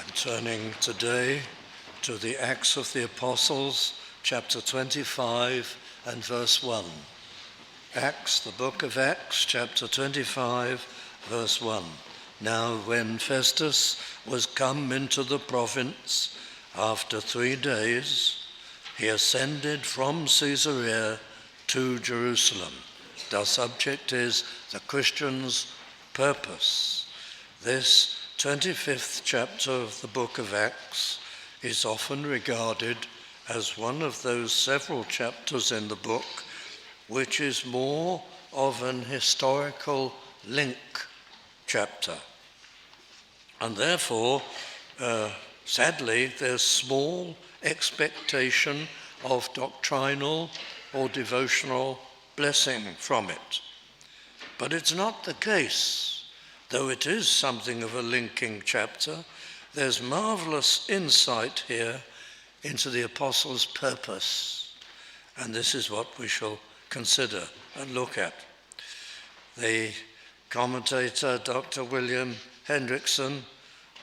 I'm turning today to the Acts of the Apostles, chapter 25 and verse 1. Acts, the book of Acts, chapter 25, verse 1. Now when Festus was come into the province, after 3 days, he ascended from Caesarea to Jerusalem. The subject is the Christian's purpose. This 25th chapter of the book of Acts is often regarded as one of those several chapters in the book which is more of an historical link chapter. And therefore, sadly, there's small expectation of doctrinal or devotional blessing from it. But it's not the case. Though it is something of a linking chapter, there's marvelous insight here into the apostles' purpose. And this is what we shall consider and look at. The commentator, Dr. William Hendrickson,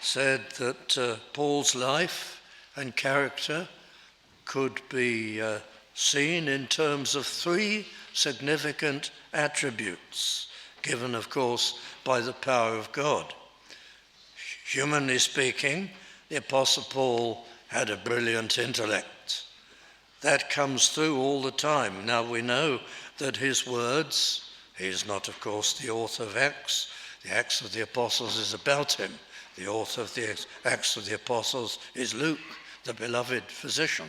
said that Paul's life and character could be seen in terms of 3 significant attributes, given, of course, by the power of God. Humanly speaking, the Apostle Paul had a brilliant intellect. That comes through all the time. Now we know that his words, he is not, of course, the author of Acts. The Acts of the Apostles is about him. The author of the Acts of the Apostles is Luke, the beloved physician.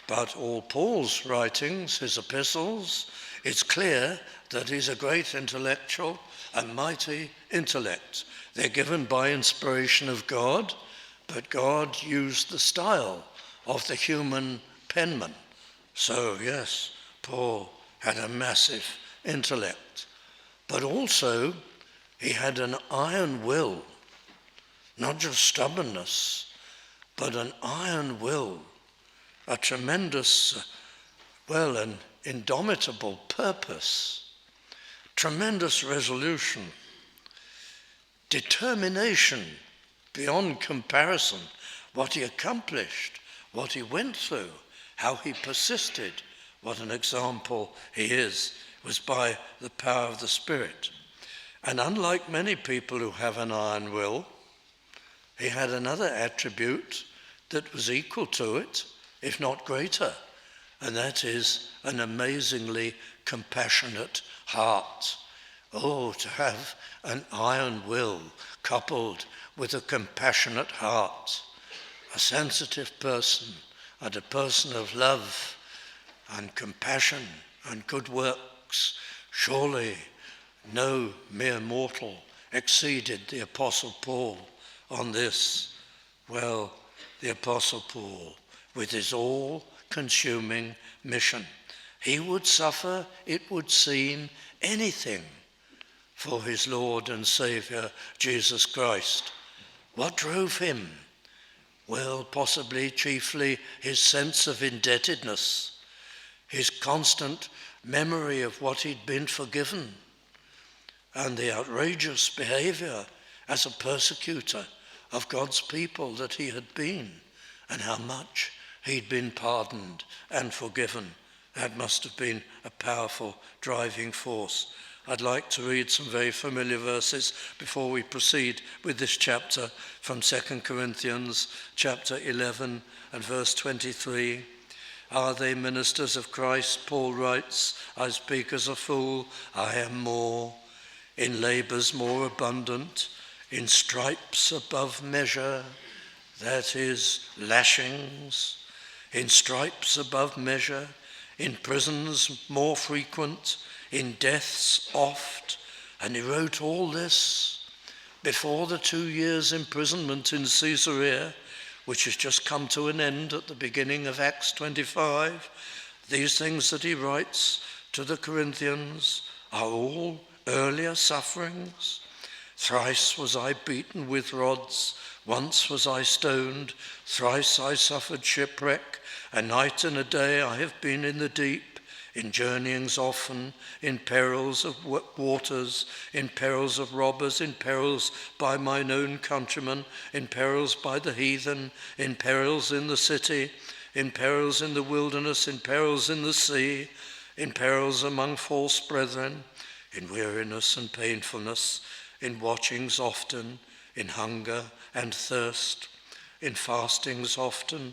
But all Paul's writings, his epistles, it's clear that he's a great intellectual, a mighty intellect. They're given by inspiration of God, but God used the style of the human penman. So yes, Paul had a massive intellect, but also he had an iron will, not just stubbornness, but an iron will, a tremendous, an indomitable purpose, tremendous resolution, determination beyond comparison, what he accomplished, what he went through, how he persisted, what an example he is, was by the power of the Spirit. And unlike many people who have an iron will, he had another attribute that was equal to it, if not greater, and that is an amazingly compassionate heart. Oh, to have an iron will coupled with a compassionate heart, a sensitive person and a person of love and compassion and good works. Surely no mere mortal exceeded the Apostle Paul on this. Well, the Apostle Paul, with his all-consuming mission, he would suffer, it would seem, anything for his Lord and Saviour, Jesus Christ. What drove him? Well, possibly chiefly his sense of indebtedness, his constant memory of what he'd been forgiven, and the outrageous behaviour as a persecutor of God's people that he had been, and how much he'd been pardoned and forgiven. That must have been a powerful driving force. I'd like to read some very familiar verses before we proceed with this chapter from 2 Corinthians chapter 11 and verse 23. Are they ministers of Christ? Paul writes, I speak as a fool, I am more, in labours more abundant, in stripes above measure, that is, lashings, in stripes above measure, in prisons more frequent, in deaths oft. And he wrote all this before the 2 years' imprisonment in Caesarea, which has just come to an end at the beginning of Acts 25. These things that he writes to the Corinthians are all earlier sufferings. Thrice was I beaten with rods, once was I stoned, thrice I suffered shipwreck, a night and a day I have been in the deep, in journeyings often, in perils of waters, in perils of robbers, in perils by mine own countrymen, in perils by the heathen, in perils in the city, in perils in the wilderness, in perils in the sea, in perils among false brethren, in weariness and painfulness, in watchings often, in hunger and thirst, in fastings often,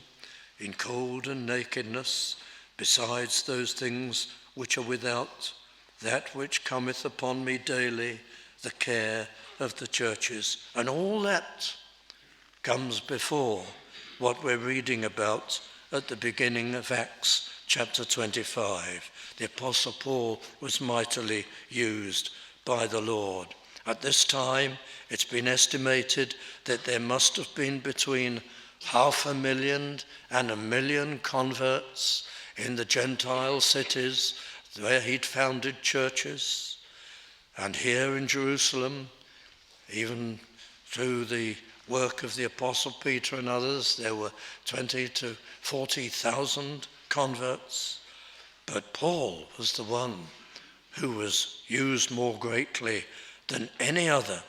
in cold and nakedness, besides those things which are without, that which cometh upon me daily, the care of the churches. And all that comes before what we're reading about at the beginning of Acts chapter 25. The Apostle Paul was mightily used by the Lord. At this time, it's been estimated that there must have been between 500,000 and 1 million converts in the Gentile cities where he'd founded churches. And here in Jerusalem, even through the work of the Apostle Peter and others, there were 20 to 40,000 converts. But Paul was the one who was used more greatly than any other.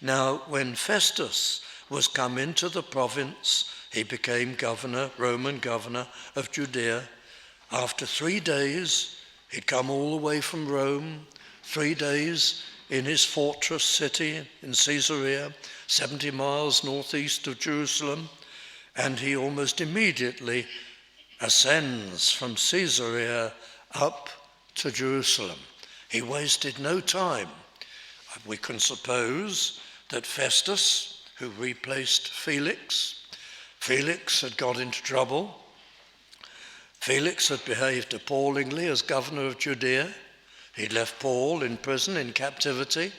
Now, when Festus was come into the province, he became governor, Roman governor of Judea. After 3 days, he'd come all the way from Rome, 3 days in his fortress city in Caesarea, 70 miles northeast of Jerusalem, and he almost immediately ascends from Caesarea up to Jerusalem. He wasted no time. We can suppose that Festus, who replaced Felix had got into trouble. Felix had behaved appallingly as governor of Judea. He'd left Paul in prison, in captivity,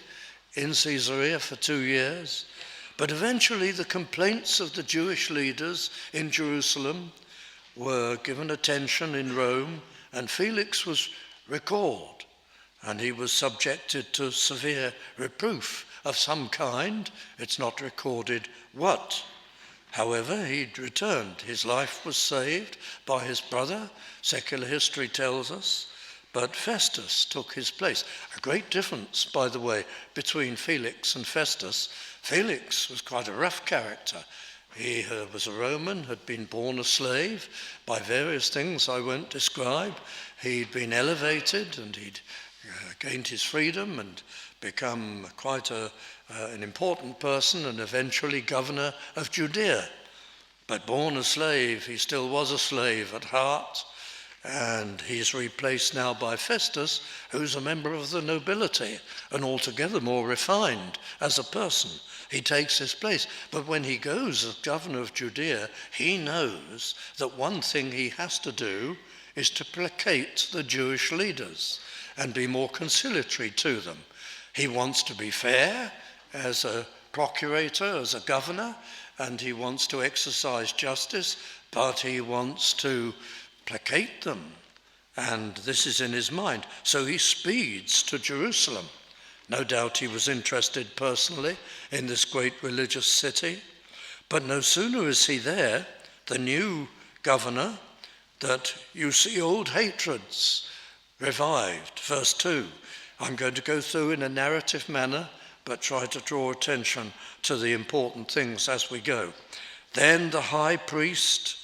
in Caesarea for 2 years. But eventually the complaints of the Jewish leaders in Jerusalem were given attention in Rome, and Felix was recalled, and he was subjected to severe reproof of some kind. It's not recorded what. However, he'd returned. His life was saved by his brother, secular history tells us, but Festus took his place. A great difference, by the way, between Felix and Festus. Felix was quite a rough character. He was a Roman, had been born a slave by various things I won't describe. He'd been elevated and he'd gained his freedom and become quite an important person and eventually governor of Judea. But born a slave, he still was a slave at heart, and he's replaced now by Festus, who's a member of the nobility and altogether more refined as a person. He takes his place. But when he goes as governor of Judea, he knows that one thing he has to do is to placate the Jewish leaders and be more conciliatory to them. He wants to be fair as a procurator, as a governor, and he wants to exercise justice, but he wants to placate them. And this is in his mind. So he speeds to Jerusalem. No doubt he was interested personally in this great religious city. But no sooner is he there, the new governor, that you see old hatreds revived. Verse 2, I'm going to go through in a narrative manner, but try to draw attention to the important things as we go. Then the high priest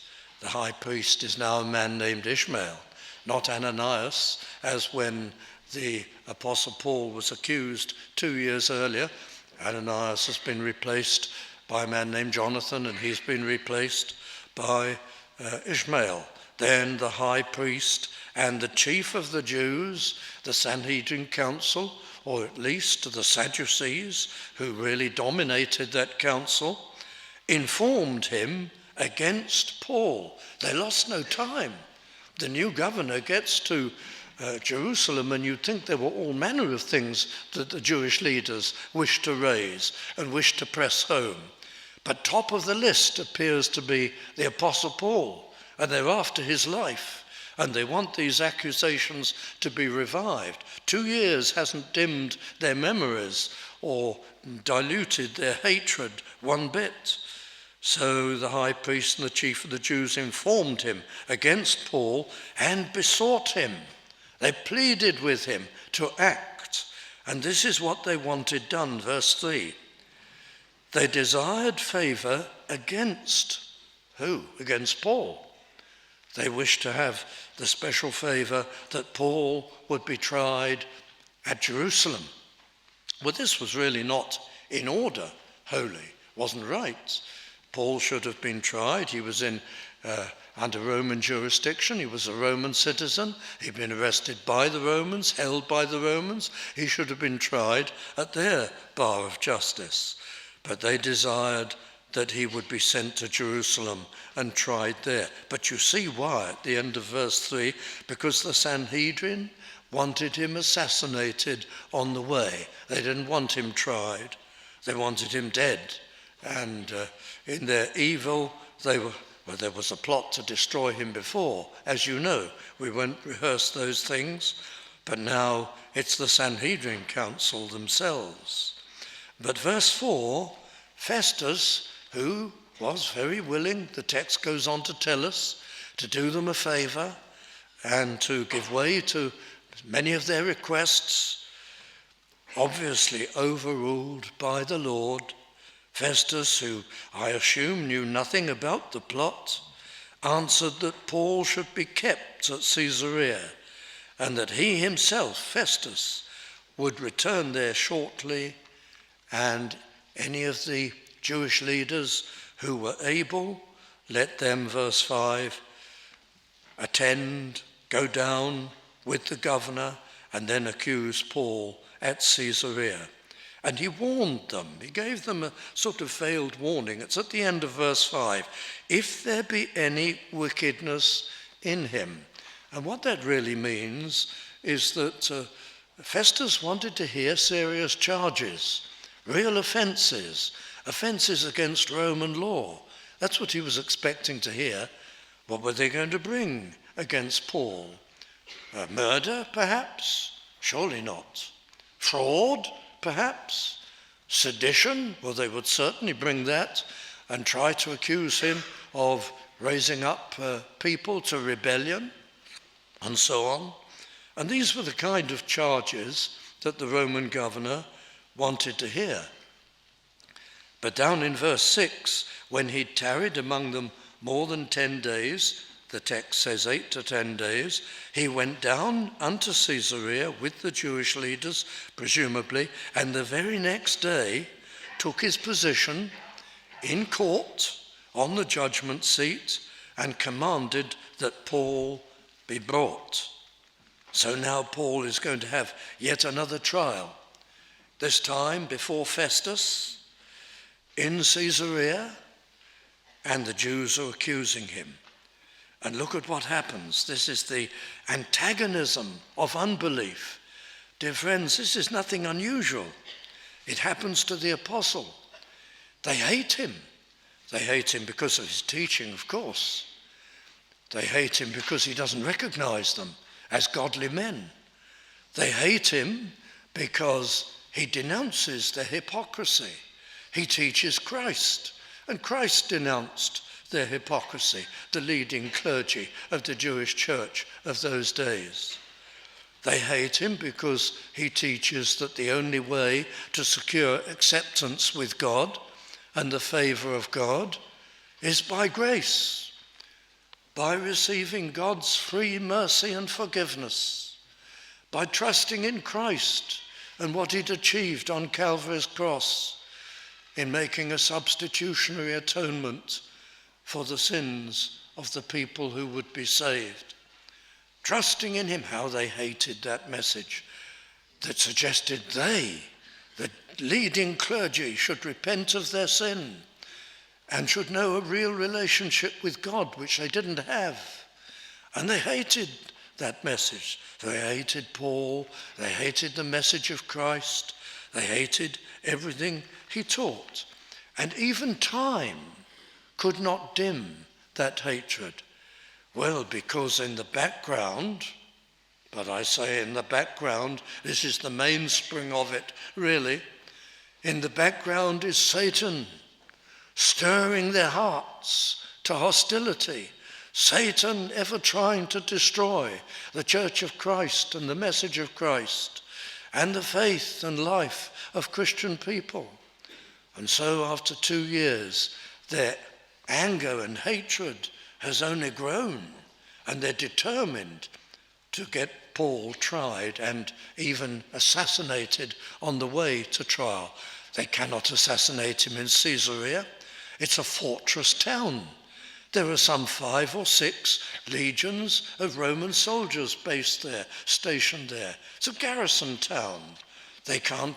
is now a man named Ishmael, not Ananias, as when the Apostle Paul was accused 2 years earlier. Ananias has been replaced by a man named Jonathan, and he's been replaced by Ishmael. Then the high priest and the chief of the Jews, the Sanhedrin council, or at least the Sadducees, who really dominated that council, informed him against Paul. They lost no time. The new governor gets to Jerusalem, and you'd think there were all manner of things that the Jewish leaders wished to raise and wished to press home. But top of the list appears to be the Apostle Paul, and they're after his life, and they want these accusations to be revived. 2 years hasn't dimmed their memories or diluted their hatred one bit. So the high priest and the chief of the Jews informed him against Paul and besought him They pleaded with him to act, and this is what they wanted done, verse 3. They desired favor against who? Against Paul. They wished to have the special favor that Paul would be tried at Jerusalem. Well, this was really not in order, wholly, wasn't right. Paul should have been tried. He was under Roman jurisdiction. He was a Roman citizen. He'd been arrested by the Romans, held by the Romans. He should have been tried at their bar of justice. But they desired that he would be sent to Jerusalem and tried there. But you see why at the end of verse 3, because the Sanhedrin wanted him assassinated on the way. They didn't want him tried. They wanted him dead. And in their evil, there was a plot to destroy him before. As you know, we won't rehearse those things, but now it's the Sanhedrin council themselves. But verse 4, Festus, who was very willing, the text goes on to tell us, to do them a favor and to give way to many of their requests, obviously overruled by the Lord. Festus, who I assume knew nothing about the plot, answered that Paul should be kept at Caesarea and that he himself, Festus, would return there shortly, and any of the Jewish leaders who were able, let them, verse 5, attend, go down with the governor, and then accuse Paul at Caesarea. And he warned them. He gave them a sort of veiled warning. It's at the end of verse 5. If there be any wickedness in him. And what that really means is that Festus wanted to hear serious charges, real offences against Roman law. That's what he was expecting to hear. What were they going to bring against Paul? Murder, perhaps? Surely not. Fraud, perhaps? Sedition? Well, they would certainly bring that and try to accuse him of raising up people to rebellion and so on. And these were the kind of charges that the Roman governor wanted to hear. But down in verse 6, when he'd tarried among them more than 10 days, the text says 8 to 10 days, he went down unto Caesarea with the Jewish leaders, presumably, and the very next day took his position in court on the judgment seat and commanded that Paul be brought. So now Paul is going to have yet another trial, this time before Festus in Caesarea, and the Jews are accusing him. And look at what happens. This is the antagonism of unbelief. Dear friends, this is nothing unusual. It happens to the apostle. They hate him. They hate him because of his teaching, of course. They hate him because he doesn't recognize them as godly men. They hate him because he denounces their hypocrisy. He teaches Christ, and Christ denounced their hypocrisy, the leading clergy of the Jewish church of those days. They hate him because he teaches that the only way to secure acceptance with God and the favor of God is by grace, by receiving God's free mercy and forgiveness, by trusting in Christ and what he'd achieved on Calvary's cross in making a substitutionary atonement for the sins of the people who would be saved. Trusting in him. How they hated that message that suggested they, the leading clergy, should repent of their sin and should know a real relationship with God, which they didn't have. And they hated that message. They hated Paul. They hated the message of Christ. They hated everything he taught. And even time could not dim that hatred. Well, because in the background, but I say in the background, this is the mainspring of it, really. In the background is Satan, stirring their hearts to hostility, Satan ever trying to destroy the Church of Christ and the message of Christ and the faith and life of Christian people. And so after 2 years, their anger and hatred has only grown, and they're determined to get Paul tried and even assassinated on the way to trial. They cannot assassinate him in Caesarea. It's a fortress town. There are some 5 or 6 legions of Roman soldiers based there, stationed there. It's a garrison town. They can't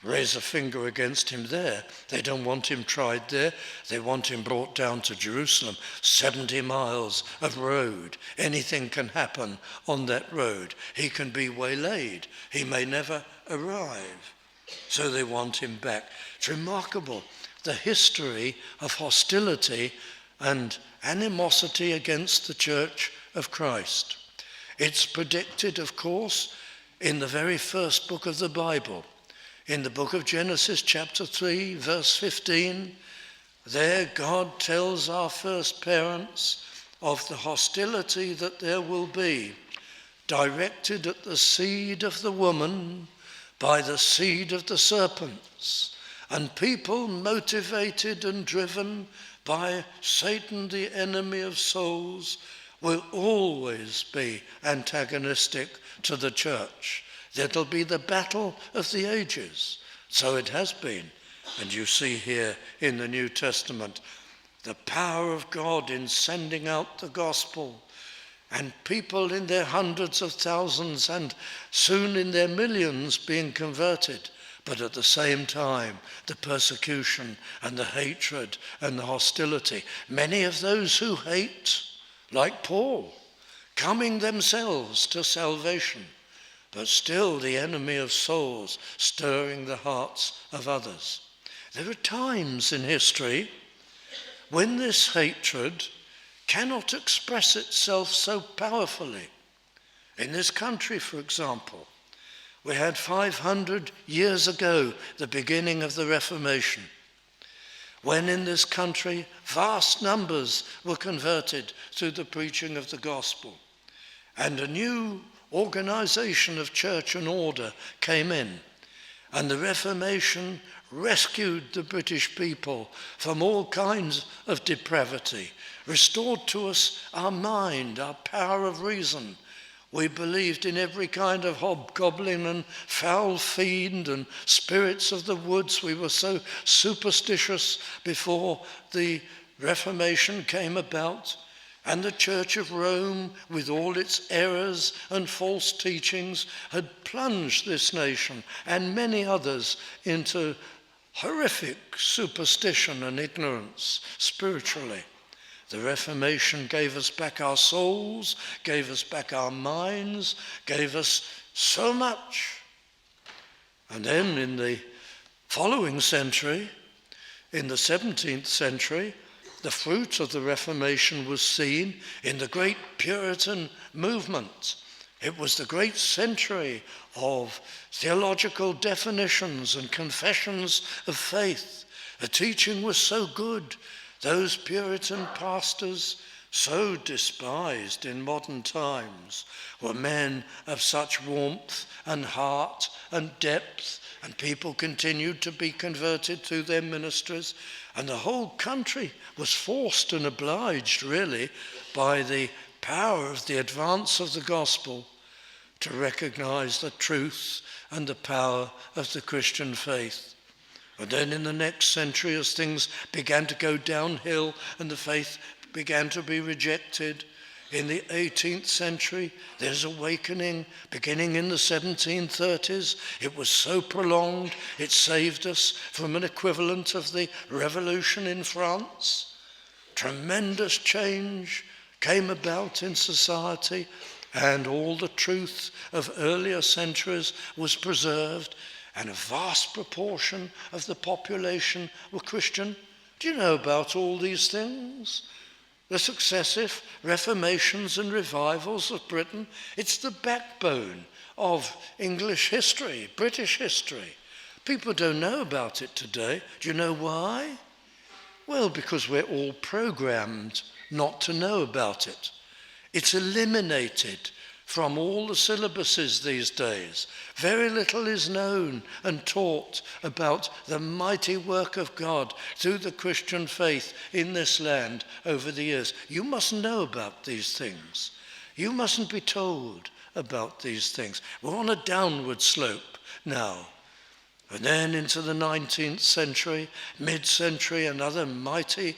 raise a finger against him there. They don't want him tried there. They want him brought down to Jerusalem. 70 miles of road. Anything can happen on that road. He can be waylaid. He may never arrive. So they want him back. It's remarkable, the history of hostility and animosity against the Church of Christ. It's predicted, of course, in the very first book of the Bible. In the book of Genesis, chapter 3, verse 15, there God tells our first parents of the hostility that there will be, directed at the seed of the woman by the seed of the serpents, and people motivated and driven by Satan, the enemy of souls, will always be antagonistic to the church. That'll be the battle of the ages. So it has been. And you see here in the New Testament the power of God in sending out the gospel, and people in their hundreds of thousands and soon in their millions being converted. But at the same time, the persecution and the hatred and the hostility. Many of those who hate, like Paul, coming themselves to salvation, but still the enemy of souls stirring the hearts of others. There are times in history when this hatred cannot express itself so powerfully. In this country, for example, we had 500 years ago the beginning of the Reformation, when in this country vast numbers were converted through the preaching of the gospel, and a new organization of church and order came in, and the Reformation rescued the British people from all kinds of depravity, restored to us our mind, our power of reason. We believed in every kind of hobgoblin and foul fiend and spirits of the woods. We were so superstitious before the Reformation came about. And the Church of Rome, with all its errors and false teachings, had plunged this nation and many others into horrific superstition and ignorance spiritually. The Reformation gave us back our souls, gave us back our minds, gave us so much. And then in the following century, in the 17th century, the fruit of the Reformation was seen in the great Puritan movement. It was the great century of theological definitions and confessions of faith. The teaching was so good. Those Puritan pastors, so despised in modern times, were men of such warmth and heart and depth, and people continued to be converted through their ministries, and the whole country was forced and obliged, really, by the power of the advance of the gospel to recognize the truth and the power of the Christian faith. And then in the next century, as things began to go downhill and the faith began to be rejected, in the 18th century, there's awakening beginning in the 1730s. It was so prolonged, it saved us from an equivalent of the revolution in France. Tremendous change came about in society, and all the truth of earlier centuries was preserved, and a vast proportion of the population were Christian. Do you know about all these things? The successive reformations and revivals of Britain, it's the backbone of English history, British history. People don't know about it today. Do you know why? Well, because we're all programmed not to know about it. It's eliminated from all the syllabuses these days. Very little is known and taught about the mighty work of God through the Christian faith in this land over the years. You must know about these things. You mustn't be told about these things. We're on a downward slope now. And then into the 19th century, mid-century, another mighty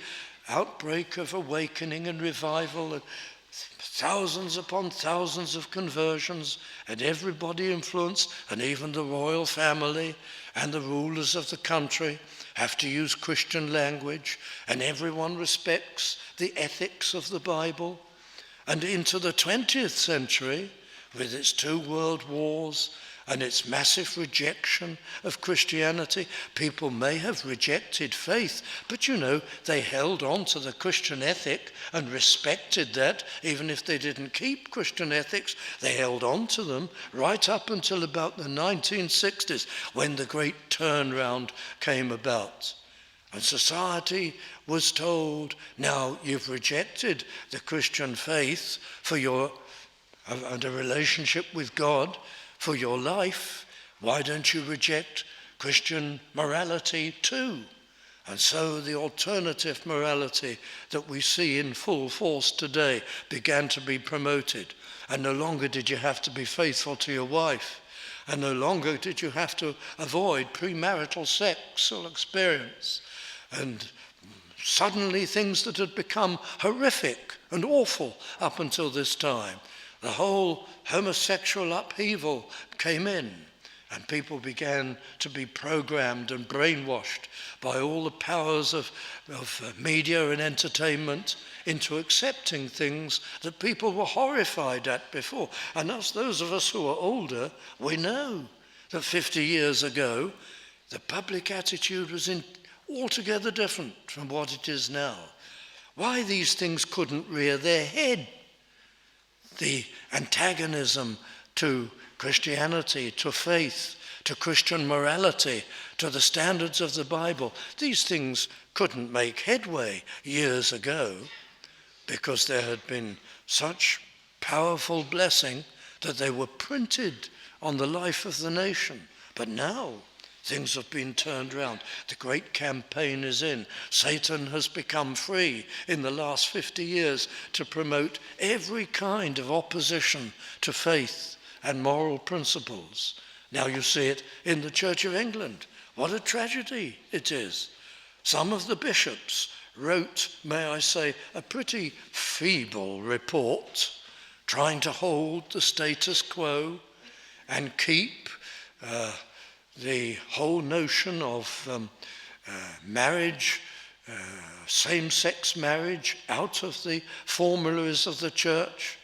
outbreak of awakening and revival, and thousands upon thousands of conversions, and everybody influenced, and even the royal family and the rulers of the country have to use Christian language, and everyone respects the ethics of the Bible. And into the 20th century, with its 2 world wars and its massive rejection of Christianity, people may have rejected faith, but they held on to the Christian ethic and respected that, even if they didn't keep Christian ethics. They held on to them right up until about the 1960s, when the great turnaround came about. And society was told, now you've rejected the Christian faith and a relationship with God for your life, why don't you reject Christian morality too? And so the alternative morality that we see in full force today began to be promoted. And no longer did you have to be faithful to your wife, and no longer did you have to avoid premarital sexual experience. And suddenly things that had become horrific and awful up until this time, the whole homosexual upheaval came in, and people began to be programmed and brainwashed by all the powers of media and entertainment into accepting things that people were horrified at before. And those of us who are older, we know that 50 years ago, the public attitude was altogether different from what it is now. Why these things couldn't rear their head? The antagonism to Christianity, to faith, to Christian morality, to the standards of the Bible, these things couldn't make headway years ago because there had been such powerful blessing that they were printed on the life of the nation. But now things have been turned around. The great campaign is in. Satan has become free in the last 50 years to promote every kind of opposition to faith and moral principles. Now you see it in the Church of England. What a tragedy it is. Some of the bishops wrote, may I say, a pretty feeble report trying to hold the status quo and keep the whole notion of marriage, same-sex marriage, out of the formularies of the church.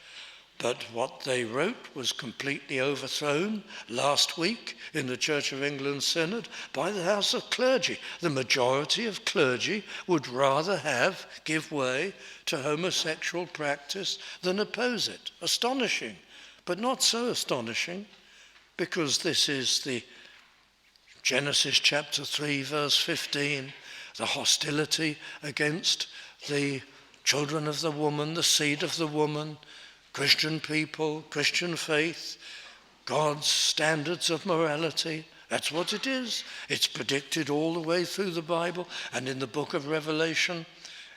But what they wrote was completely overthrown last week in the Church of England Synod by the House of Clergy. The majority of clergy would rather give way to homosexual practice than oppose it. Astonishing, but not so astonishing, because this is the Genesis chapter 3, verse 15, the hostility against the children of the woman, the seed of the woman, Christian people, Christian faith, God's standards of morality. That's what it is. It's predicted all the way through the Bible, and in the book of Revelation,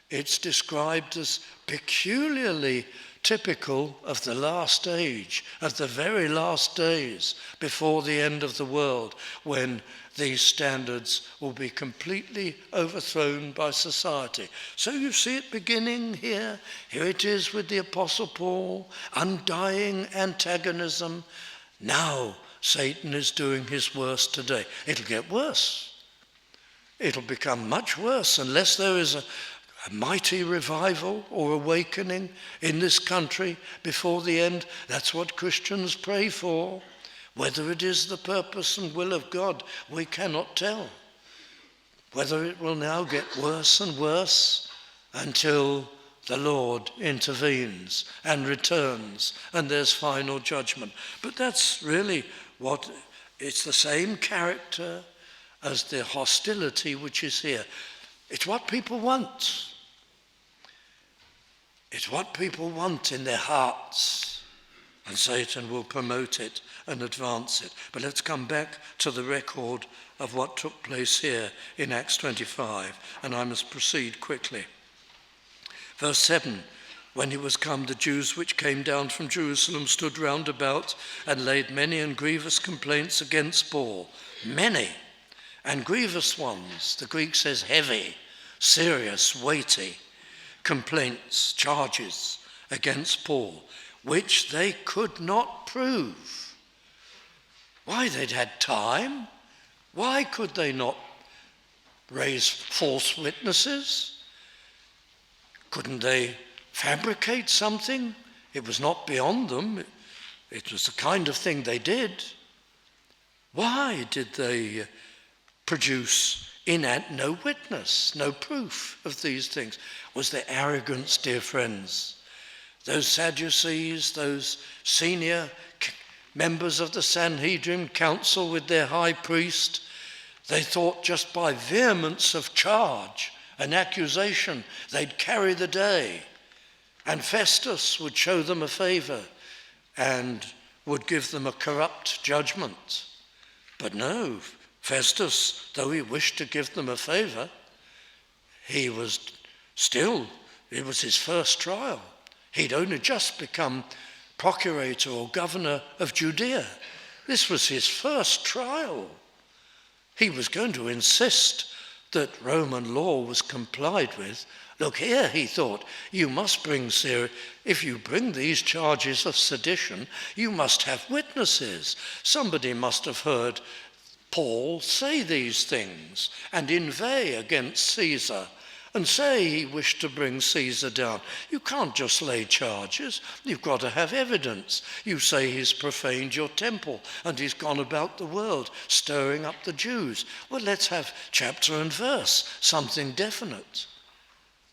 it's described as peculiarly typical of the last age, of the very last days before the end of the world, when these standards will be completely overthrown by society. So you see it beginning here. Here it is with the Apostle Paul, undying antagonism. Now Satan is doing his worst today. It'll get worse. It'll become much worse unless there is a mighty revival or awakening in this country before the end. That's what Christians pray for. Whether it is the purpose and will of God, we cannot tell. Whether it will now get worse and worse until the Lord intervenes and returns and there's final judgment. But that's really it's the same character as the hostility which is here. It's what people want. It's what people want in their hearts. And Satan will promote it and advance it. But let's come back to the record of what took place here in Acts 25. And I must proceed quickly. Verse 7, when he was come, the Jews which came down from Jerusalem stood round about and laid many and grievous complaints against Paul. Many and grievous ones. The Greek says heavy, serious, weighty complaints, charges against Paul, which they could not prove. Why? They'd had time. Why could they not raise false witnesses? Couldn't they fabricate something? It was not beyond them. It was the kind of thing they did. Why did they produce no witness, no proof of these things? Was there arrogance, dear friends? Those Sadducees, those senior members of the Sanhedrin council with their high priest, they thought just by vehemence of charge and accusation they'd carry the day, and Festus would show them a favor and would give them a corrupt judgment. But no, Festus, though he wished to give them a favor, it was his first trial. He'd only just become procurator or governor of Judea. This was his first trial. He was going to insist that Roman law was complied with. Look here, he thought, you must bring if you bring these charges of sedition, you must have witnesses. Somebody must have heard Paul say these things and inveigh against Caesar and say he wished to bring Caesar down. You can't just lay charges. You've got to have evidence. You say he's profaned your temple and he's gone about the world stirring up the Jews. Well, let's have chapter and verse, something definite.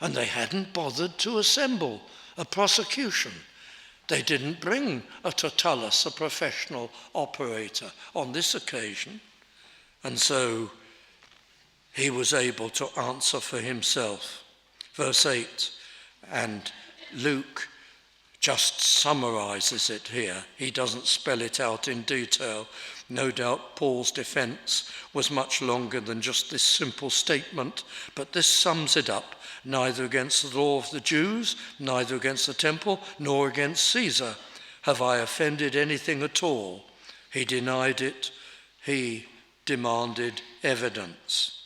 And they hadn't bothered to assemble a prosecution. They didn't bring a Tertullus, a professional operator, on this occasion. And so he was able to answer for himself. Verse 8, and Luke just summarizes it here. He doesn't spell it out in detail. No doubt Paul's defense was much longer than just this simple statement, but this sums it up. Neither against the law of the Jews, neither against the temple, nor against Caesar have I offended anything at all. He denied it. He demanded evidence.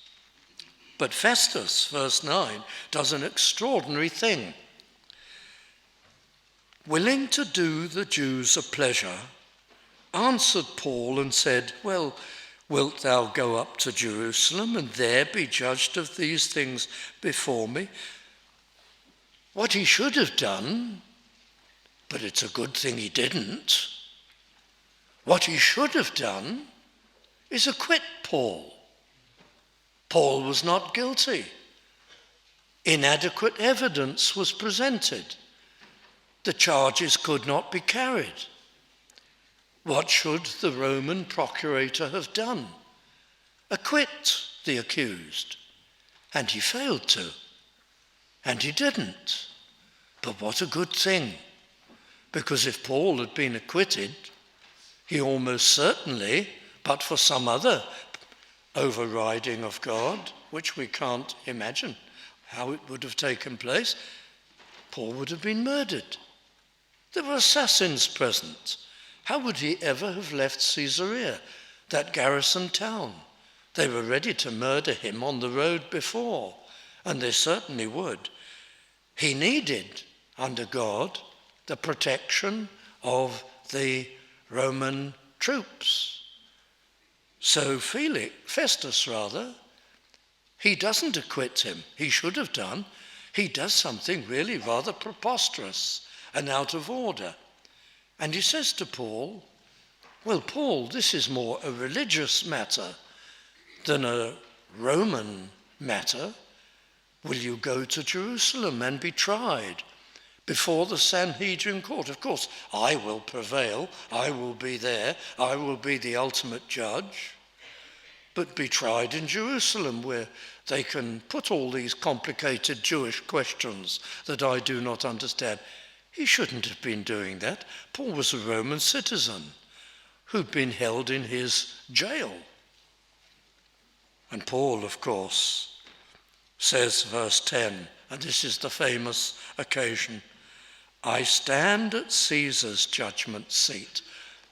But Festus, verse 9, does an extraordinary thing. Willing to do the Jews a pleasure, answered Paul and said, well, wilt thou go up to Jerusalem and there be judged of these things before me? What he should have done, but it's a good thing he didn't, what he should have done is acquit Paul. Paul was not guilty. Inadequate evidence was presented. The charges could not be carried. What should the Roman procurator have done? Acquit the accused. And he failed to. And he didn't. But what a good thing. Because if Paul had been acquitted, he almost certainly, but for some other overriding of God, which we can't imagine how it would have taken place, Paul would have been murdered. There were assassins present. How would he ever have left Caesarea, that garrison town? They were ready to murder him on the road before, and they certainly would. He needed, under God, the protection of the Roman troops. So Festus, he doesn't acquit him. He should have done. He does something really rather preposterous and out of order. And he says to Paul, well, Paul, this is more a religious matter than a Roman matter. Will you go to Jerusalem and be tried before the Sanhedrin court? Of course, I will prevail. I will be there. I will be the ultimate judge. But be tried in Jerusalem, where they can put all these complicated Jewish questions that I do not understand. He shouldn't have been doing that. Paul was a Roman citizen who'd been held in his jail. And Paul, of course, says, verse 10, and this is the famous occasion, I stand at Caesar's judgment seat.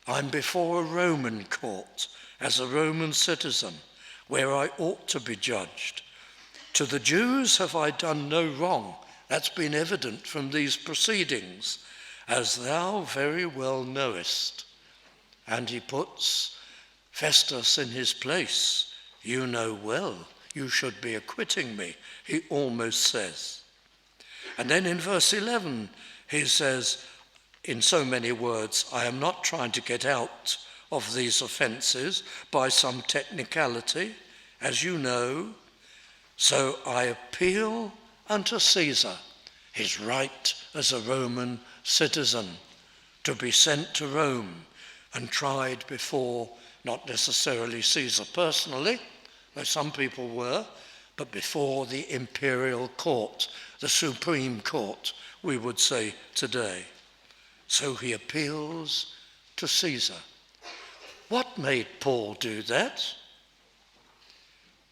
I'm before a Roman court as a Roman citizen where I ought to be judged. To the Jews have I done no wrong. That's been evident from these proceedings, as thou very well knowest. And he puts Festus in his place. You know well, you should be acquitting me, he almost says. And then in verse 11, he says, in so many words, I am not trying to get out of these offences by some technicality, as you know, so I appeal unto Caesar, his right as a Roman citizen, to be sent to Rome and tried before, not necessarily Caesar personally, though some people were, but before the imperial court, the supreme court, we would say today. So he appeals to Caesar. What made Paul do that?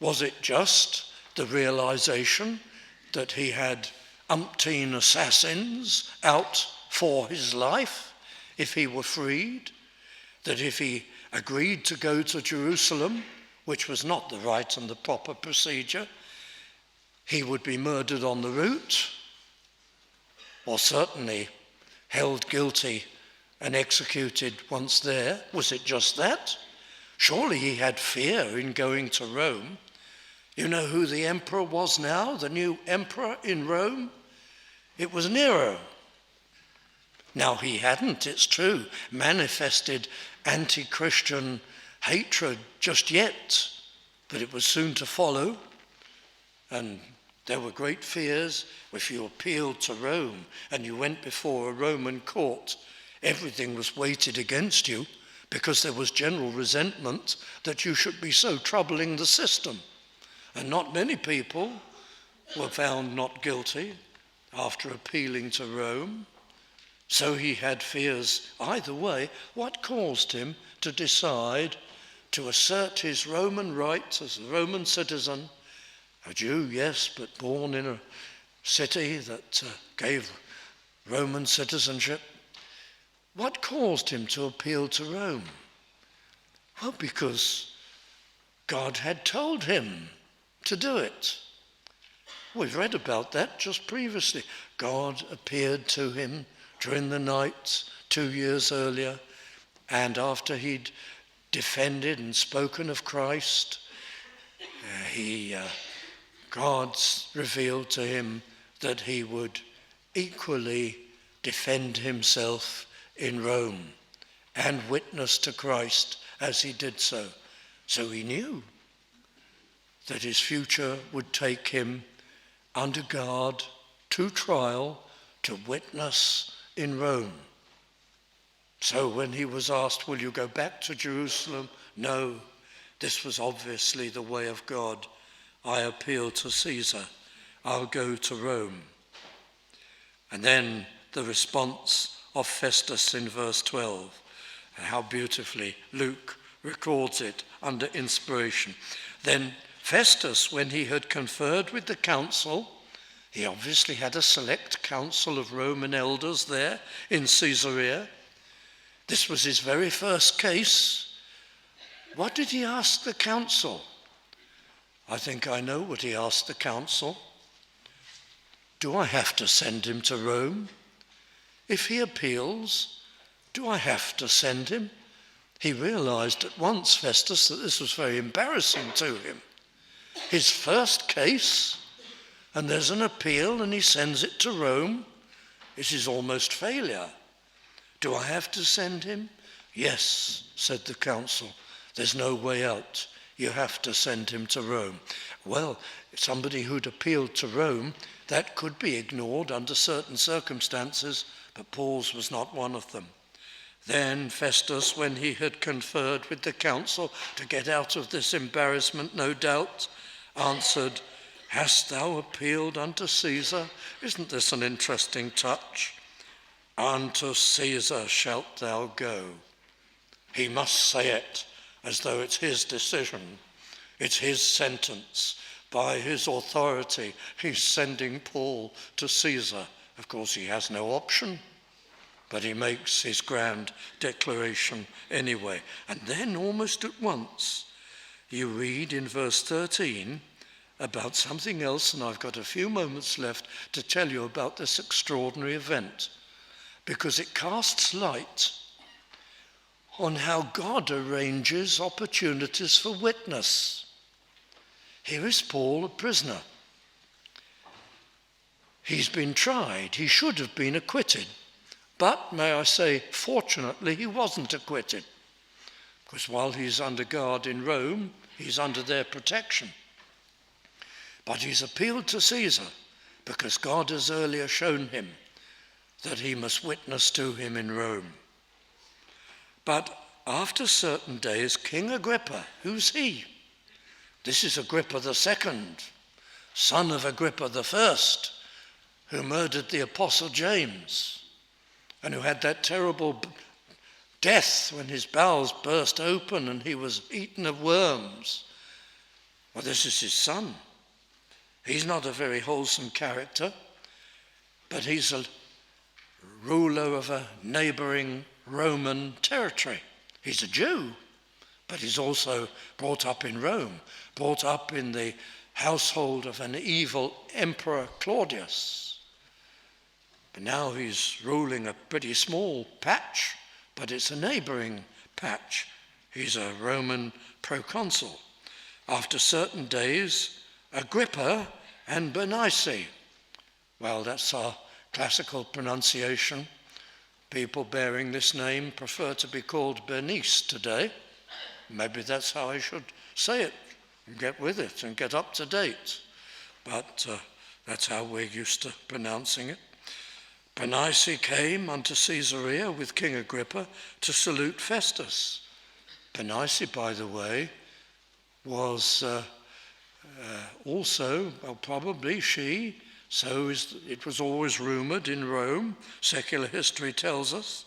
Was it just the realization that he had umpteen assassins out for his life if he were freed? That if he agreed to go to Jerusalem, which was not the right and the proper procedure, he would be murdered on the route, or certainly held guilty and executed once there? Was it just that? Surely he had fear in going to Rome. You know who the emperor was now, the new emperor in Rome? It was Nero. Now he hadn't, it's true, manifested anti-Christian hatred just yet, but it was soon to follow. And there were great fears. If you appealed to Rome and you went before a Roman court, everything was weighted against you because there was general resentment that you should be so troubling the system. And not many people were found not guilty after appealing to Rome. So he had fears either way. What caused him to decide to assert his Roman rights as a Roman citizen, a Jew, yes, but born in a city that gave Roman citizenship? What caused him to appeal to Rome? Well, because God had told him to do it. We've read about that just previously. God appeared to him during the night 2 years earlier, and after he'd defended and spoken of Christ, God revealed to him that he would equally defend himself in Rome and witness to Christ as he did so. So he knew that his future would take him under guard to trial to witness in Rome. So when he was asked, will you go back to Jerusalem? No, this was obviously the way of God. I appeal to Caesar. I'll go to Rome. And then the response of Festus in verse 12, and how beautifully Luke records it under inspiration. Then Festus, when he had conferred with the council, he obviously had a select council of Roman elders there in Caesarea. This was his very first case. What did he ask the council? I think I know what he asked the council. Do I have to send him to Rome? If he appeals, do I have to send him? He realized at once, Festus, that this was very embarrassing to him. His first case, and there's an appeal and he sends it to Rome. This is almost failure. Do I have to send him? Yes, said the council. There's no way out. You have to send him to Rome. Well, somebody who'd appealed to Rome, that could be ignored under certain circumstances, but Paul's was not one of them. Then Festus, when he had conferred with the council to get out of this embarrassment, no doubt, answered, Hast thou appealed unto Caesar? Isn't this an interesting touch? Unto Caesar shalt thou go. He must say it as though it's his decision. It's his sentence. By his authority, he's sending Paul to Caesar. Of course, he has no option, but he makes his grand declaration anyway. And then almost at once, you read in verse 13 about something else, and I've got a few moments left to tell you about this extraordinary event, because it casts light on how God arranges opportunities for witness. Here is Paul, a prisoner. He's been tried. He should have been acquitted. But, may I say, fortunately, he wasn't acquitted. Because while he's under guard in Rome, he's under their protection. But he's appealed to Caesar because God has earlier shown him that he must witness to him in Rome. But after certain days, King Agrippa, who's he? This is Agrippa the second, son of Agrippa the first, who murdered the Apostle James and who had that terrible death when his bowels burst open and he was eaten of worms. Well, this is his son. He's not a very wholesome character, but he's a ruler of a neighboring Roman territory. He's a Jew, but he's also brought up in Rome, brought up in the household of an evil emperor Claudius. But now he's ruling a pretty small patch, but it's a neighboring patch. He's a Roman proconsul. After certain days, Agrippa and Bernice. Well, that's our classical pronunciation. People bearing this name prefer to be called Bernice today. Maybe that's how I should say it, and get with it and get up to date. But that's how we're used to pronouncing it. Bernice came unto Caesarea with King Agrippa to salute Festus. Bernice, by the way, was also, well, probably she, it was always rumoured in Rome, secular history tells us,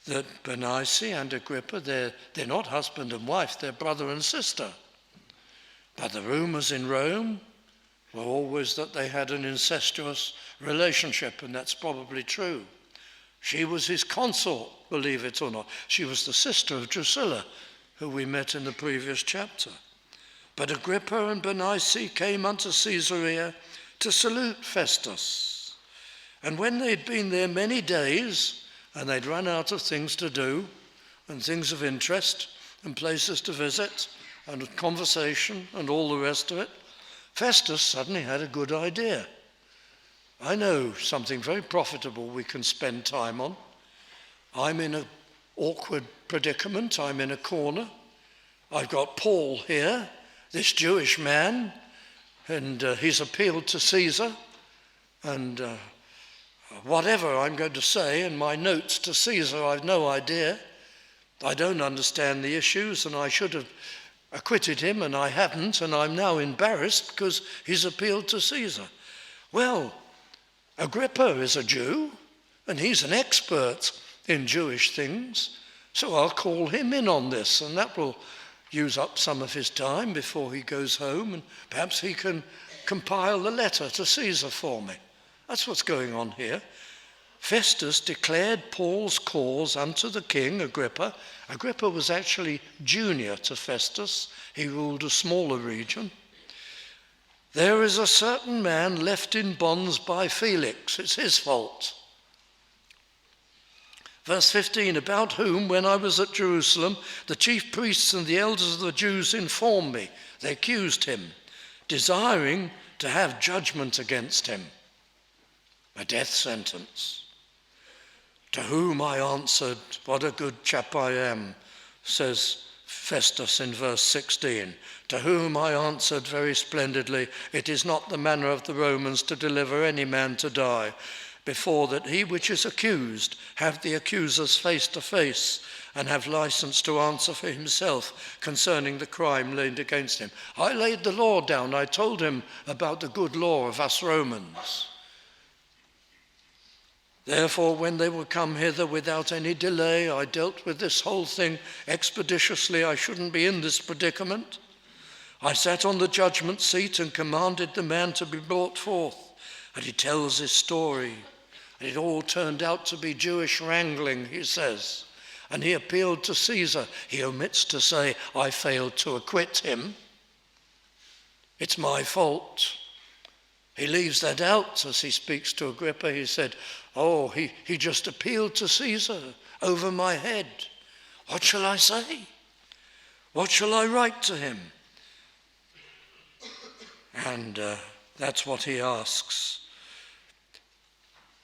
that Bernice and Agrippa, they're not husband and wife, they're brother and sister. But the rumours in Rome were always that they had an incestuous relationship, and that's probably true. She was his consort, believe it or not. She was the sister of Drusilla, who we met in the previous chapter. But Agrippa and Bernice came unto Caesarea to salute Festus. And when they'd been there many days, and they'd run out of things to do, and things of interest, and places to visit, and conversation, and all the rest of it, Festus suddenly had a good idea. I know something very profitable we can spend time on. I'm in an awkward predicament. I'm in a corner. I've got Paul here, this Jewish man, and he's appealed to Caesar, and whatever I'm going to say in my notes to Caesar, I've no idea. I don't understand the issues, and I should have acquitted him, and I haven't, and I'm now embarrassed because he's appealed to Caesar. Well, Agrippa is a Jew, and he's an expert in Jewish things, so I'll call him in on this, and that will use up some of his time before he goes home, and perhaps he can compile the letter to Caesar for me. That's what's going on here. Festus declared Paul's cause unto the king, Agrippa. Agrippa was actually junior to Festus. He ruled a smaller region. There is a certain man left in bonds by Felix. It's his fault. Verse 15, about whom, when I was at Jerusalem, the chief priests and the elders of the Jews informed me. They accused him, desiring to have judgment against him, a death sentence. To whom I answered, what a good chap I am, says Festus in verse 16. To whom I answered very splendidly, it is not the manner of the Romans to deliver any man to die, before that he which is accused have the accusers face to face, and have license to answer for himself concerning the crime laid against him. I laid the law down. I told him about the good law of us Romans. Therefore, when they were come hither without any delay, I dealt with this whole thing expeditiously. I shouldn't be in this predicament. I sat on the judgment seat and commanded the man to be brought forth. And he tells his story. And it all turned out to be Jewish wrangling, he says. And he appealed to Caesar. He omits to say, I failed to acquit him. It's my fault. He leaves that out as he speaks to Agrippa. He said, he just appealed to Caesar over my head. What shall I say? What shall I write to him? And that's what he asks.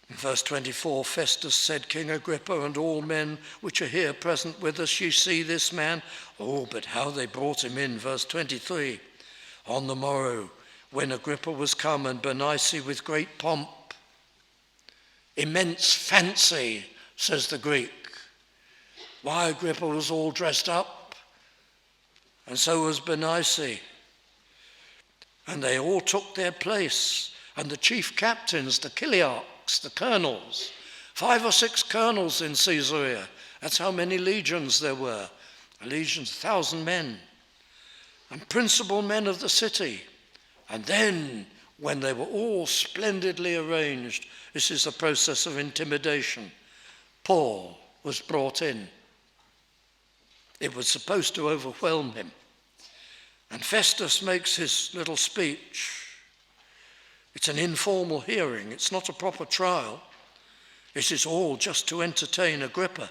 In verse 24, Festus said, King Agrippa and all men which are here present with us, ye see this man? Oh, but how they brought him in. Verse 23, on the morrow, when Agrippa was come and Bernice with great pomp, immense fancy, says the Greek. Why, Agrippa was all dressed up, and so was Bernice. And they all took their place, and the chief captains, the chiliarchs, the colonels, 5 or 6 colonels in Caesarea. That's how many legions there were. A legion, 1,000 men. And principal men of the city. And then, when they were all splendidly arranged, this is the process of intimidation, Paul was brought in. It was supposed to overwhelm him. And Festus makes his little speech. It's an informal hearing. It's not a proper trial. This is all just to entertain Agrippa,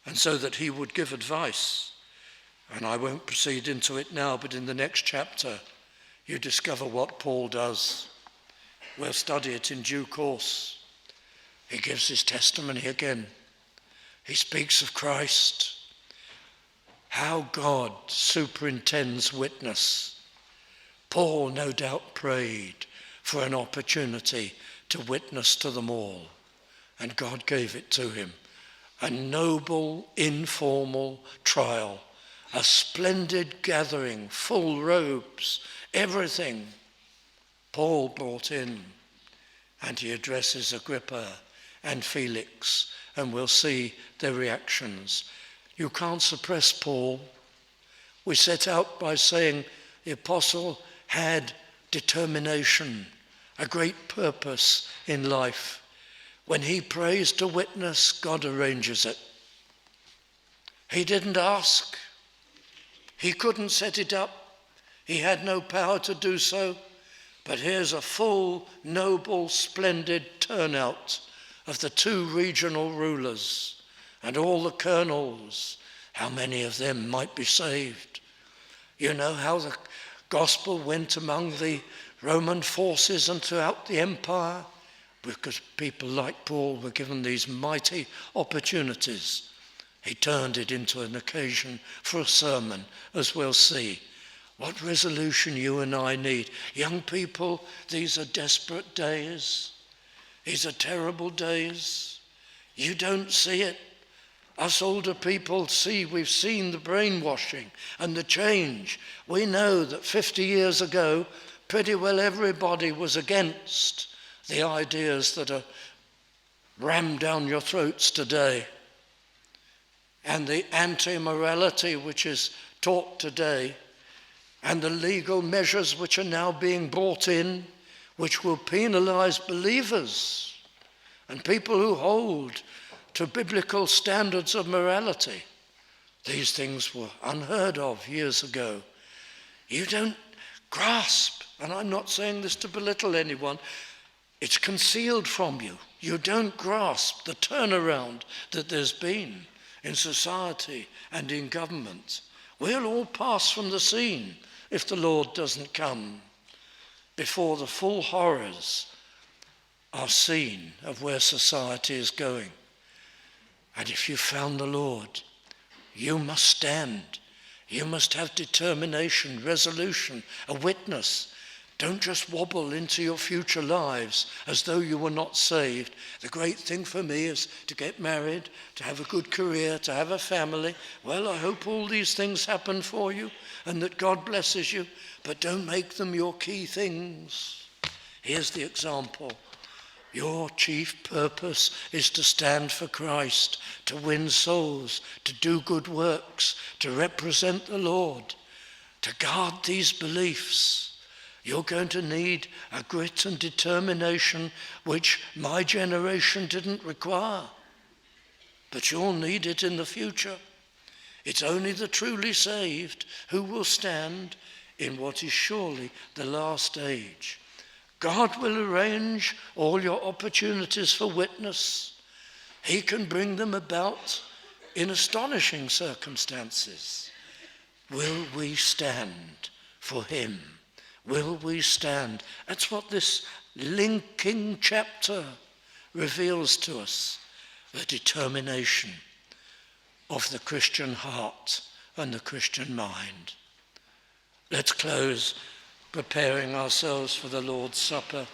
and so that he would give advice. And I won't proceed into it now, but in the next chapter, you discover what Paul does. We'll study it in due course. He gives his testimony again. He speaks of Christ, how God superintends witness. Paul no doubt prayed for an opportunity to witness to them all, and God gave it to him. A noble, informal trial, a splendid gathering, full robes, everything. Paul brought in, and he addresses Agrippa and Felix, and we'll see their reactions. You can't suppress Paul. We set out by saying the apostle had determination, a great purpose in life. When he prays to witness, God arranges it. He didn't ask. He couldn't set it up. He had no power to do so. But here's a full, noble, splendid turnout of the 2 regional rulers and all the colonels. How many of them might be saved? You know how the gospel went among the Roman forces and throughout the empire? Because people like Paul were given these mighty opportunities. He turned it into an occasion for a sermon, as we'll see. What resolution you and I need. Young people, these are desperate days. These are terrible days. You don't see it. Us older people see, we've seen the brainwashing and the change. We know that 50 years ago, pretty well everybody was against the ideas that are rammed down your throats today. And the anti-morality which is taught today, and the legal measures which are now being brought in, which will penalize believers and people who hold to biblical standards of morality. These things were unheard of years ago. You don't grasp, and I'm not saying this to belittle anyone, it's concealed from you. You don't grasp the turnaround that there's been in society and in government. We'll all pass from the scene if the Lord doesn't come before the full horrors are seen of where society is going. And if you found the Lord, you must stand. You must have determination, resolution, a witness. Don't just wobble into your future lives as though you were not saved. The great thing for me is to get married, to have a good career, to have a family. Well, I hope all these things happen for you and that God blesses you, but don't make them your key things. Here's the example. Your chief purpose is to stand for Christ, to win souls, to do good works, to represent the Lord, to guard these beliefs. You're going to need a grit and determination which my generation didn't require. But you'll need it in the future. It's only the truly saved who will stand in what is surely the last age. God will arrange all your opportunities for witness. He can bring them about in astonishing circumstances. Will we stand for him? Will we stand? That's what this linking chapter reveals to us, the determination of the Christian heart and the Christian mind. Let's close preparing ourselves for the Lord's Supper.